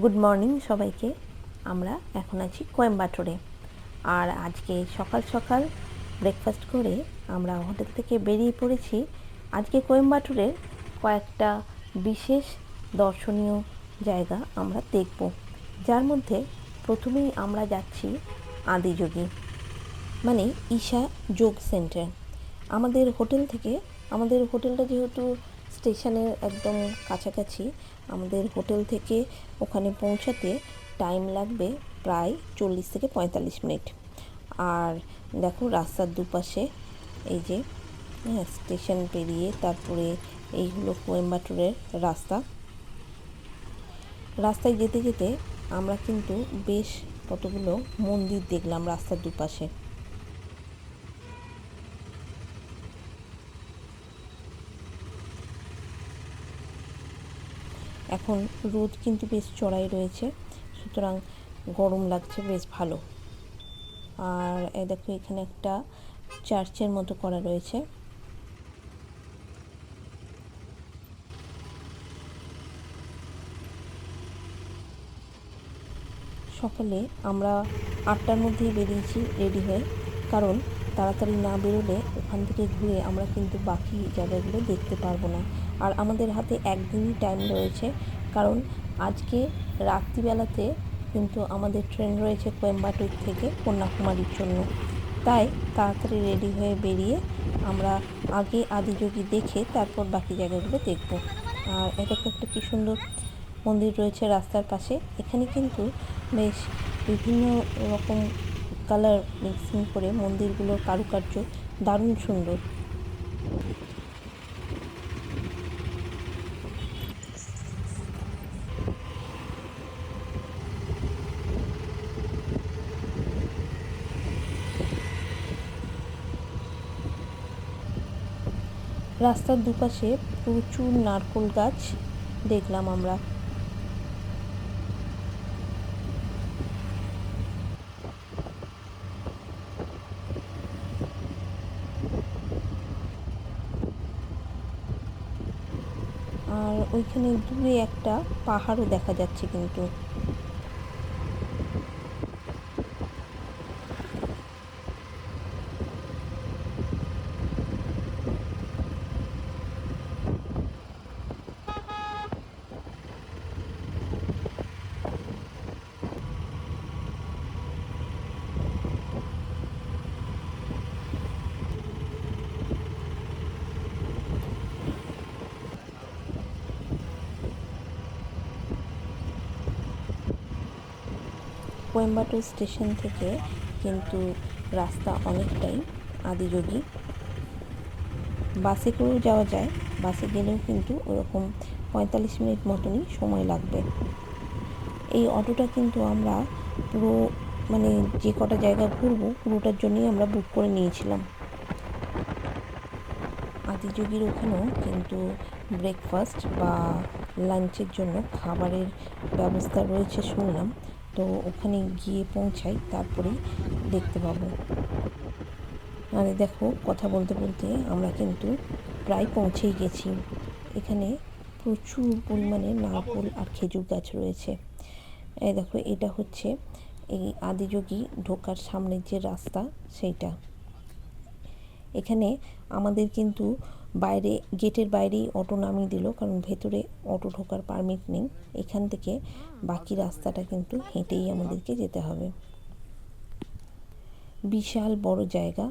Good morning সবাইকে। আমরা এখন আছি কোয়েম্বাটোরে। আর আজকে সকাল সকাল ব্রেকফাস্ট করে আমরা হোটেল থেকে বেরিয়ে পড়েছি আজকে কোয়েম্বাটোরের কয়েকটা বিশেষ দর্শনীয় জায়গা আমরা দেখব, যার মধ্যে প্রথমেই আমরা যাচ্ছি আদিযোগী, মানে ঈশা যোগ সেন্টার। আমাদের হোটেলটা যেহেতু স্টেশনের একদম কাছাকাছি, আমাদের হোটেল থেকে ওখানে পৌঁছাতে টাইম লাগবে প্রায় 40 থেকে 45 মিনিট। আর দেখো রাস্তার দুপাশে এই যে স্টেশন পেরিয়ে তারপরে এই হলো কোয়েম্বাটোরের রাস্তায় যেতে যেতে আমরা কিন্তু বেশ কতগুলো মন্দির দেখলাম রাস্তার দুপাশে। এখন রোদ কিন্তু বেশ চড়াই রয়েছে, সুতরাং গরম লাগছে বেশ ভালো। আর এই দেখো এখানে একটা চার্চের মতো করা রয়েছে। সকালে আমরা 8টার মধ্যেই বেরিয়েছি রেডি হয়ে, কারণ তাড়াতাড়ি না বেরোলে ওখান থেকে ঘুরে আমরা কিন্তু বাকি জায়গাগুলো দেখতে পারবো না। আর আমাদের হাতে একদিনই টাইম রয়েছে, কারণ আজকে রাত্রিবেলাতে কিন্তু আমাদের ট্রেন রয়েছে কোয়েম্বাটোর থেকে কন্যাকুমারীর জন্য। তাই তাড়াতাড়ি রেডি হয়ে বেরিয়ে আমরা আগে আদিযোগী দেখে তারপর বাকি জায়গাগুলো দেখব। আর এটা একটা কী সুন্দর মন্দির রয়েছে রাস্তার পাশে। এখানে কিন্তু বেশ বিভিন্ন রকম কালার মিক্সিং করে মন্দিরগুলোর কারুকার্য দারুণ সুন্দর। রাস্তার দুপাশে প্রচুর নারকেল গাছ দেখলাম আমরা। আর ওইখানে দূরে একটা পাহাড়ও দেখা যাচ্ছে কিন্তু। কোয়েম্বাটোর স্টেশন থেকে কিন্তু রাস্তা অনেকটাই আদিযোগী। বাসে করেও যাওয়া যায়, বাসে গেলেও কিন্তু ওরকম 45 মিনিট মতনই সময় লাগবে। এই অটোটা কিন্তু আমরা পুরো মানে যে কটা জায়গা ঘুরবো পুরোটার জন্যই আমরা বুক করে নিয়েছিলাম। আদিযোগীর ওখানেও কিন্তু ব্রেকফাস্ট বা লাঞ্চের জন্য খাবারের ব্যবস্থা রয়েছে শুনলাম, তো ওখানে গিয়ে পৌঁছাই তারপরেই দেখতে পাবো। আরে দেখো কথা বলতে বলতে আমরা কিন্তু প্রায় পৌঁছেই গেছি। এখানে প্রচুর পরিমাণে নারকেল আর খেজুর গাছ রয়েছে। এই দেখো এটা হচ্ছে এই আদিযোগী ঢোকার সামনের যে রাস্তা সেইটা। এখানে আমাদের কিন্তু বাইরে গেটের বাইরেই অটো নামিয়ে দিল, কারণ ভেতরে অটো ঢোকার পারমিট নেই। এখান থেকে বাকি রাস্তাটা কিন্তু হেঁটেই আমাদেরকে যেতে হবে। বিশাল বড় জায়গা,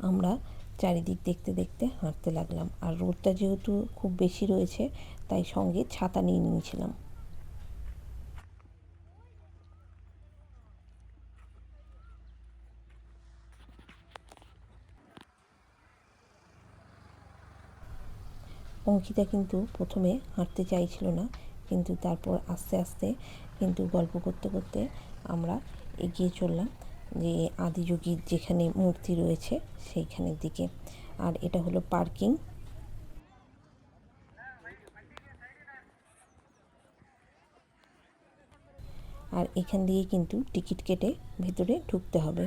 আমরা চারিদিক দেখতে দেখতে হাঁটতে লাগলাম। আর রোদটা যেহেতু খুব বেশি রয়েছে তাই সঙ্গে ছাতা নিয়ে নিয়েছিলাম। অঙ্কিতা কিন্তু প্রথমে হাঁটতে চাইছিল না, কিন্তু তারপর আস্তে আস্তে কিন্তু গল্প করতে করতে আমরা এগিয়ে চললাম যে আদিযোগীর যেখানে মূর্তি রয়েছে সেইখানের দিকে। আর এটা হলো পার্কিং। আর এখান দিয়ে কিন্তু টিকিট কেটে ভেতরে ঢুকতে হবে।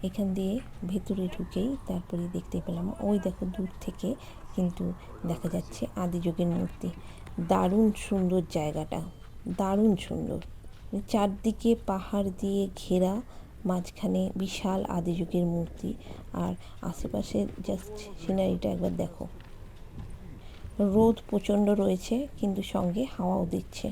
এখান দিয়ে ভেতরে ঢুকেই তারপরে দেখতে পেলাম ওই দেখো দূর থেকে কিন্তু দেখা যাচ্ছে আদিযোগের মূর্তি। দারুণ সুন্দর জায়গাটা, দারুণ সুন্দর, চারদিকে পাহাড় দিয়ে ঘেরা, মাঝখানে বিশাল আদিযোগের মূর্তি। আর আশেপাশের জাস্ট সিনারিটা একবার দেখো। রোদ প্রচণ্ড রয়েছে কিন্তু সঙ্গে হাওয়াও দিচ্ছে।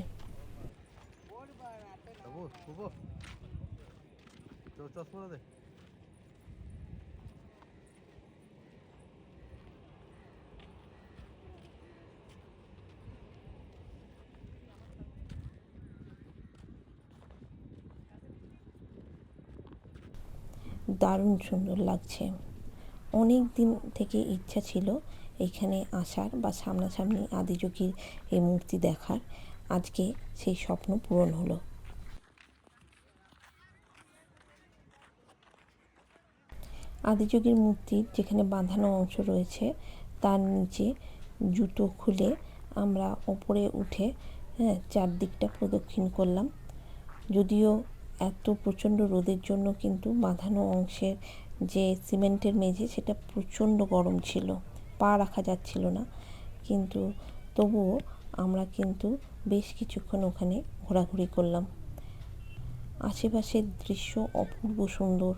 দারুণ সুন্দর লাগছে। অনেক দিন থেকে ইচ্ছা ছিল এখানে আসার বা সামনাসামনি আদিযোগীর এই মূর্তি দেখার। আজকে সেই স্বপ্ন পূরণ হলো। আদিযোগীর মূর্তির যেখানে বাঁধানো অংশ রয়েছে তার নিচে জুতো খুলে আমরা ওপরে উঠে চারদিকটা প্রদক্ষিণ করলাম। যদিও এত প্রচণ্ড রোদের জন্য কিন্তু বাঁধানো অংশের যে সিমেন্টের মেঝে সেটা প্রচণ্ড গরম ছিল, পা রাখা যাচ্ছিল না, কিন্তু তবুও আমরা কিন্তু বেশ কিছুক্ষণ ওখানে ঘোরাঘুরি করলাম। আশেপাশের দৃশ্য অপূর্ব সুন্দর,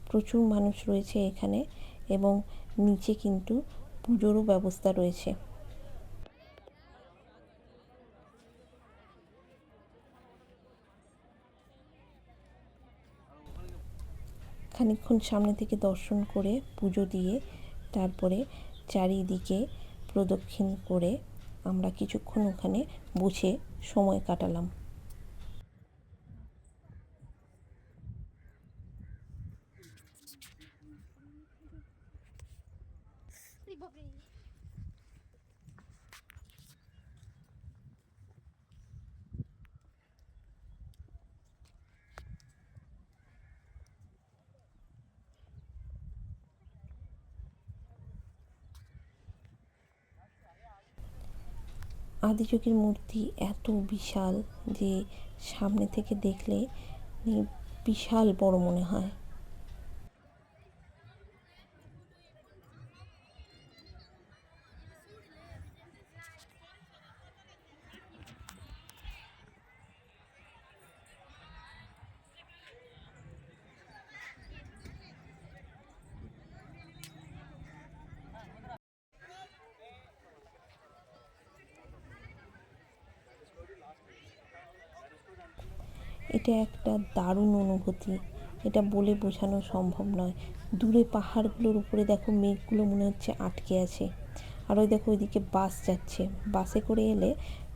প্রচুর মানুষ রয়েছে এখানে এবং নিচে কিন্তু পুজোরও ব্যবস্থা রয়েছে। খানিকক্ষণ সামনে থেকে দর্শন করে পুজো দিয়ে তারপরে চারিদিকে প্রদক্ষিণ করে আমরা কিছুক্ষণ ওখানে বসে সময় কাটালাম। আদিযোগীর মূর্তি এত বিশাল যে সামনে থেকে দেখলে বিশাল বড় মনে হয়। এটা একটা দারুণ অনুভূতি, এটা বলে বোঝানো সম্ভব নয়। দূরে পাহাড়গুলোর উপরে দেখো মেঘগুলো মনে হচ্ছে আটকে আছে। আর ওই দেখো ওইদিকে বাস যাচ্ছে, বাসে করে এলে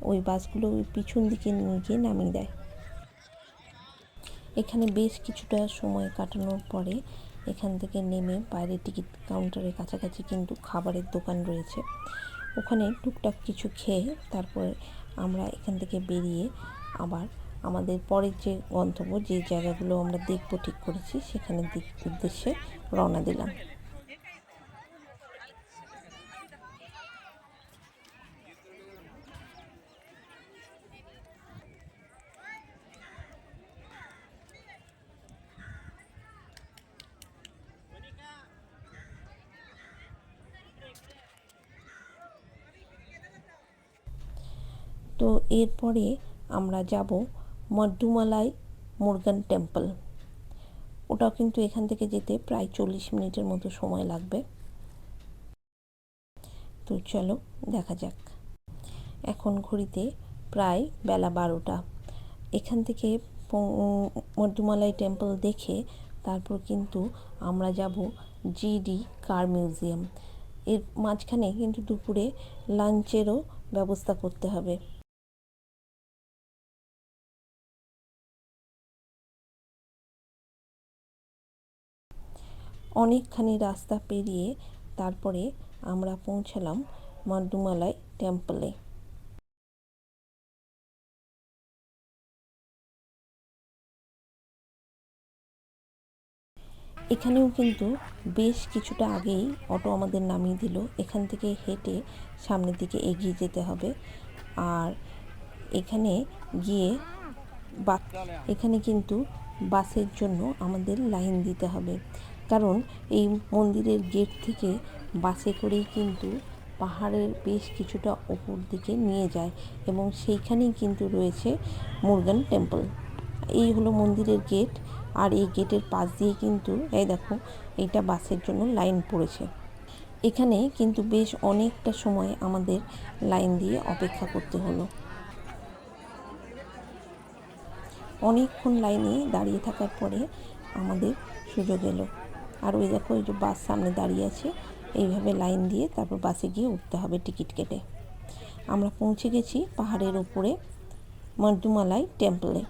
ওই বাসগুলো ওই পিছন দিকে নিয়ে গিয়ে নামিয়ে দেয়। এখানে বেশ কিছুটা সময় কাটানোর পরে এখান থেকে নেমে বাইরে টিকিট কাউন্টারের কাছাকাছি কিন্তু খাবারের দোকান রয়েছে, ওখানে টুকটাক কিছু খেয়ে তারপর আমরা এখান থেকে বেরিয়ে আবার আমাদের পরের যে গন্তব্য, যে জায়গাগুলো আমরা দেখবো ঠিক করেছি সেখানের উদ্দেশ্যে রওনা দিলাম। তো এরপরে আমরা যাব মধ্যমালাই মুরগান টেম্পল। ওটাও কিন্তু এখান থেকে যেতে প্রায় 40 মিনিটের মতো সময় লাগবে। তো চলো দেখা যাক। এখন ঘড়িতে প্রায় বেলা 12টা। এখান থেকে মধ্যমালাই টেম্পল দেখে তারপর কিন্তু আমরা যাব জিডি কার মিউজিয়াম। এর মাঝখানে কিন্তু দুপুরে লাঞ্চেরও ব্যবস্থা করতে হবে। অনেকখানি রাস্তা পেরিয়ে তারপরে আমরা পৌঁছালাম মধ্যমালাই টেম্পলে। এখানেও কিন্তু বেশ কিছুটা আগেই অটো আমাদের নামিয়ে দিল। এখান থেকে হেঁটে সামনের দিকে এগিয়ে যেতে হবে। আর এখানে গিয়ে এখানে কিন্তু বাসের জন্য আমাদের লাইন দিতে হবে, কারণ এই মন্দিরের গেট থেকে বাসে করেই কিন্তু পাহাড়ের বেশ কিছুটা ওপর দিকে নিয়ে যায় এবং সেইখানেই কিন্তু রয়েছে মুরগান টেম্পল। এই হলো মন্দিরের গেট, আর এই গেটের পাশ দিয়ে কিন্তু এই দেখো এইটা বাসের জন্য লাইন পড়েছে। এখানে কিন্তু বেশ অনেকটা সময় আমাদের লাইন দিয়ে অপেক্ষা করতে হলো। অনেকক্ষণ লাইনে দাঁড়িয়ে থাকার পরে আমাদের সুযোগ এলো। আর ওই দেখো এই যে বাস সামনে দাঁড়িয়ে আছে, এইভাবে লাইন দিয়ে তারপর বাসে গিয়ে উঠতে হবে টিকিট কেটে। আমরা পৌঁছে গেছি পাহাড়ের উপরে মর্দুমালাই টেম্পলে।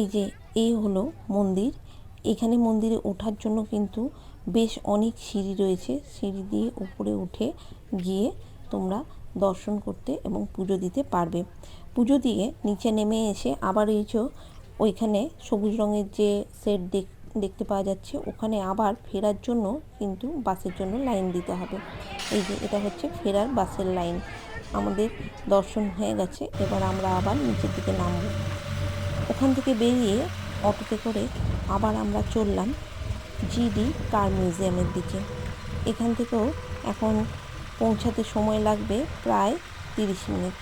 এই যে এই হলো মন্দির। এখানে মন্দিরে ওঠার জন্য কিন্তু বেশ অনেক সিঁড়ি রয়েছে। সিঁড়ি দিয়ে উপরে উঠে গিয়ে তোমরা দর্শন করতে এবং পুজো দিতে পারবে। পুজো দিয়ে নিচে নেমে এসে আবার এই যে ওইখানে সবুজ রঙের যে সেট দেখতে পাওয়া যাচ্ছে, ওখানে আবার ফেরার জন্য কিন্তু বাসের জন্য লাইন দিতে হবে। এই যে এটা হচ্ছে ফেরার বাসের লাইন। আমাদের দর্শন হয়ে গেছে, এবার আমরা আবার নিচের দিকে নামব। ওখান থেকে বেরিয়ে অটোতে করে আবার আমরা চললাম জিডি কার মিউজিয়ামের দিকে। এখান থেকেও এখন পৌঁছাতে সময় লাগবে প্রায় 30 মিনিট।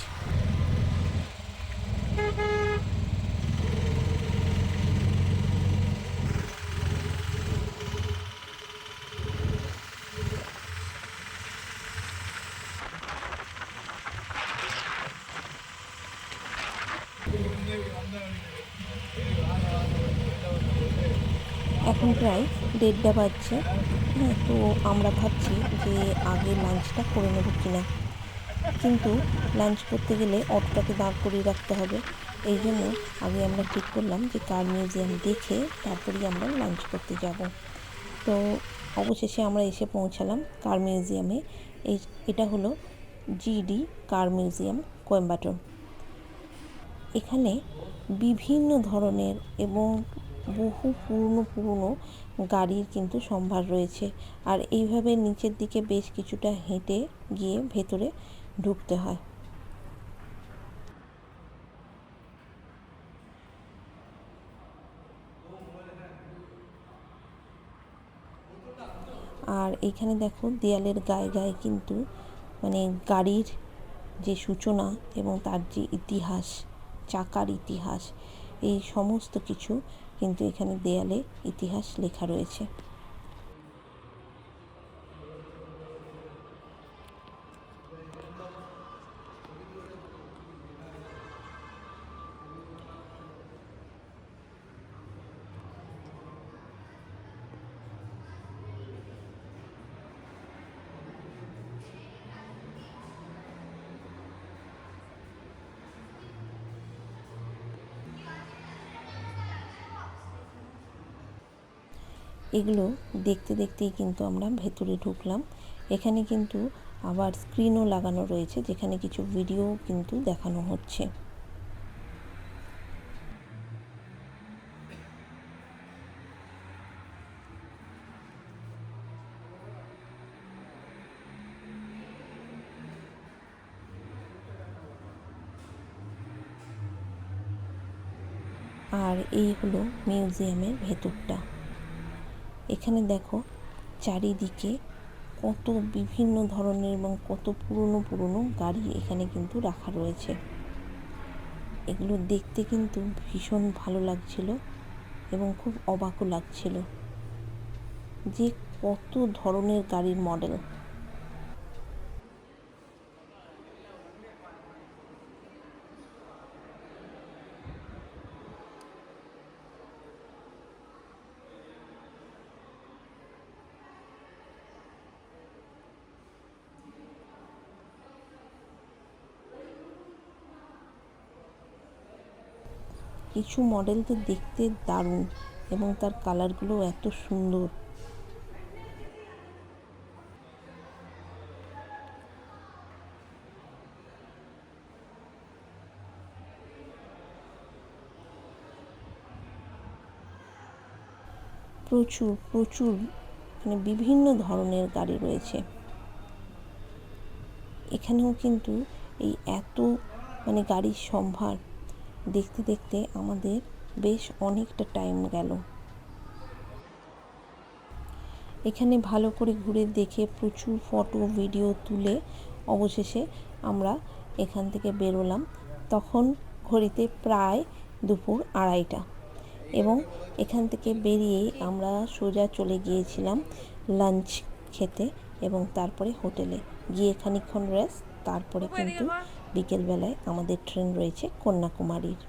এখন প্রায় 1:30 বাজছে। তো আমরা ভাবছি যে আগে লাঞ্চটা করে নেব কিনা, কিন্তু লাঞ্চ করতে গেলে অটোটাকে দাঁড় করিয়ে রাখতে হবে। এই জন্য আগে আমরা ঠিক করলাম যে কার মিউজিয়াম দেখে তারপরেই আমরা লাঞ্চ করতে যাব। তো অবশেষে আমরা এসে পৌঁছালাম কার মিউজিয়ামে। এটা হলো জিডি কার মিউজিয়াম, কোয়েম্বাটোর। এখানে বিভিন্ন ধরনের এবং বহু পুরনো গাড়ির কিন্তু সম্ভার রয়েছে। আর এইভাবে নিচের দিকে বেশ কিছুটা হেঁটে গিয়ে ভেতরে ঢুকতে হয়। আর এইখানে দেখো দেয়ালের গায়ে গায়ে কিন্তু মানে গাড়ির যে সূচনা এবং তার যে ইতিহাস, চাকার ইতিহাস, এই সমস্ত কিছু কিন্তু এখানে দেয়ালে ইতিহাস লেখা রয়েছে। এগুলো দেখতে দেখতেই কিন্তু আমরা ভেতরে ঢুকলাম। এখানে কিন্তু আবার স্ক্রিনও লাগানো রয়েছে, যেখানে কিছু ভিডিও কিন্তু দেখানো হচ্ছে। আর এই হলো মিউজিয়ামের ভেতরটা। এখানে দেখো চারিদিকে কত বিভিন্ন ধরনের এবং কত পুরনো গাড়ি এখানে কিন্তু রাখা রয়েছে। এগুলো দেখতে কিন্তু ভীষণ ভালো লাগছিল এবং খুব অবাকও লাগছিল যে কত ধরনের গাড়ির মডেল। কিছু মডেল তো দেখতে দারুণ এবং তার কালারগুলো এত সুন্দর। প্রচুর মানে বিভিন্ন ধরনের গাড়ি রয়েছে। এখানেও কিন্তু এই এত মানে গাড়ির সম্ভার দেখতে দেখতে আমাদের বেশ অনেকটা টাইম গেল। এখানে ভালো করে ঘুরে দেখে প্রচুর ফটো ভিডিও তুলে অবশেষে আমরা এখান থেকে বেরোলাম। তখন ঘড়িতে প্রায় দুপুর 2:30টা এবং এখান থেকে বেরিয়ে আমরা সোজা চলে গিয়েছিলাম লাঞ্চ খেতে এবং তারপরে হোটেলে গিয়ে খানিকক্ষণ রেস্ট, তারপরে কিন্তু বিকেলবেলায় আমাদের ট্রেন রয়েছে কন্যাকুমারীর।